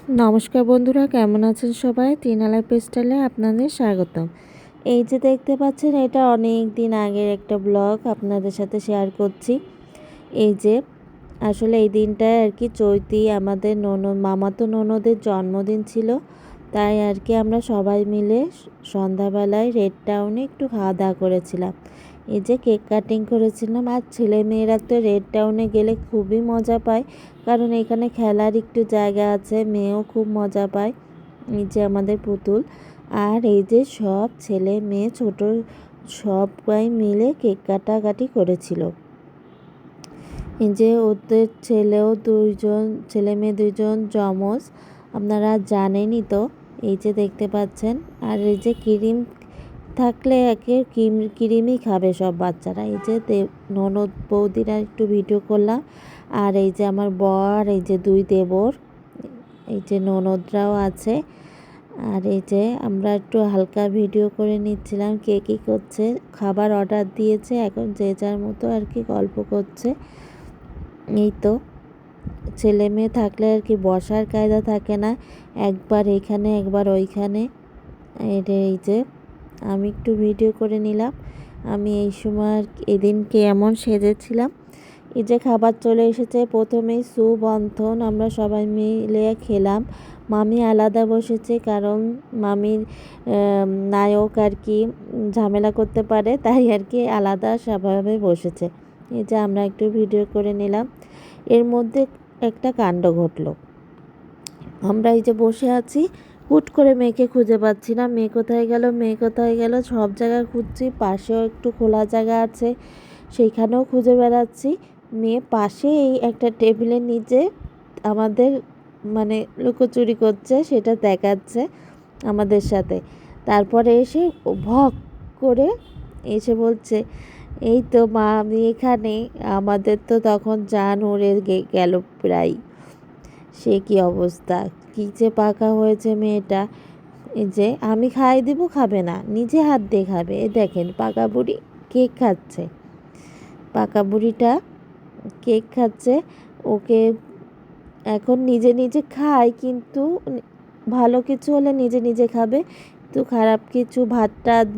নমস্কার বন্ধুরা, কেমন আছেন সবাই? টিনা লাইফ স্টাইলে আপনাদের স্বাগতম। এই যে দেখতে পাচ্ছেন, এটা অনেক দিন আগের একটা ব্লগ আপনাদের সাথে শেয়ার করছি। এই যে আসলে এই দিনটায় আর কি চৈতি আমাদের মামাতো ননদের জন্মদিন ছিল, তাই আর কি আমরা সবাই মিলে সন্ধ্যাবেলায় রেড টাউনে একটু খাওয়া দাওয়া করেছিলাম। এই যে কেক কাটিং করেছিলাম। আর ছেলে মেয়েরা তো রেড টাউনে গেলে খুবই মজা পায়, কারণ এখানে খেলার একটু জায়গা আছে, মেয়েও খুব মজা পায়। এই যে আমাদের পুতুল, আর এই যে সব ছেলে মেয়ে ছোট সবাই মিলে কেক কাটাকাটি করেছিল। এই যে ওদের ছেলে মেয়ে দুইজন যমজ, আপনারা জানেনই তো। এই যে দেখতে পাচ্ছেন, আর এই যে ক্রিম থাকলে ক্রিমই খাবে সব বাচ্চারা। এই যে ননদ বৌদিরা একটু ভিডিও করলাম, আর এই যে আমার বর, এই যে দুই দেবর, এই যে ননদরাও আছে। আর এই যে আমরা একটু হালকা ভিডিও করে নিচ্ছিলাম কে কী করছে। খাবার অর্ডার দিয়েছে, এখন যে যার মতো আর কি গল্প করছে। এই তো ছেলে মেয়ে থাকলে আর কি বসার কায়দা থাকে না, একবার এখানে একবার ওইখানে। এই যে আমি একটু ভিডিও করে নিলাম। আমি এই সময় এদিনকে এমন সেজেছিলাম। এই যে খাবার চলে এসেছে, প্রথমেই সুবন্ধন আমরা সবাই মিলে খেলাম। মামি আলাদা বসেছে, কারণ মামির নায়ক আর কি ঝামেলা করতে পারে, তাই আর কি আলাদা স্বভাবে বসেছে। এই যে আমরা একটু ভিডিও করে নিলাম। এর মধ্যে একটা কাণ্ড ঘটলো। আমরা এই যে বসে আছি, হুট করে মেয়েকে খুঁজে পাচ্ছি না। মেয়ে কোথায় গেল সব জায়গায় খুঁজছি। পাশেও একটু খোলা জায়গা আছে, সেইখানেও খুঁজে বেড়াচ্ছি। মেয়ে পাশে এই একটা টেবিলের নিচে আমাদের মানে লুকোচুরি করছে, সেটা দেখাচ্ছে আমাদের সাথে। তারপরে এসে ভক করে এসে বলছে, এই তো মা আমি এখানে। আমাদের তো তখন জান উড়ে গেল প্রায়। সে কি অবস্থা, কী যে পাকা হয়েছে মেয়েটা। এই যে আমি খাইয়ে দিব, খাবে না, নিজে হাত দিয়ে খাবে। এই দেখেন পাকা বুড়ি কেক খাচ্ছে, পাকা বুড়িটা কেক খাচ্ছে। ওকে এখন নিজে নিজে খায়, কিন্তু ভালো কিছু হলে নিজে নিজে খাবে, তো খারাপ কিছু ভাত টাত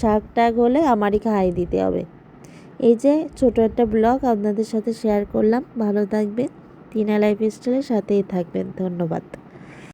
শাক টাক হলে আমারই খাইয়ে দিতে হবে। এই যে ছোট একটা ব্লগ আপনাদের সাথে শেয়ার করলাম। ভালো থাকবেন, টিনা লাইফ স্টাইলের সাথেই থাকবেন। ধন্যবাদ।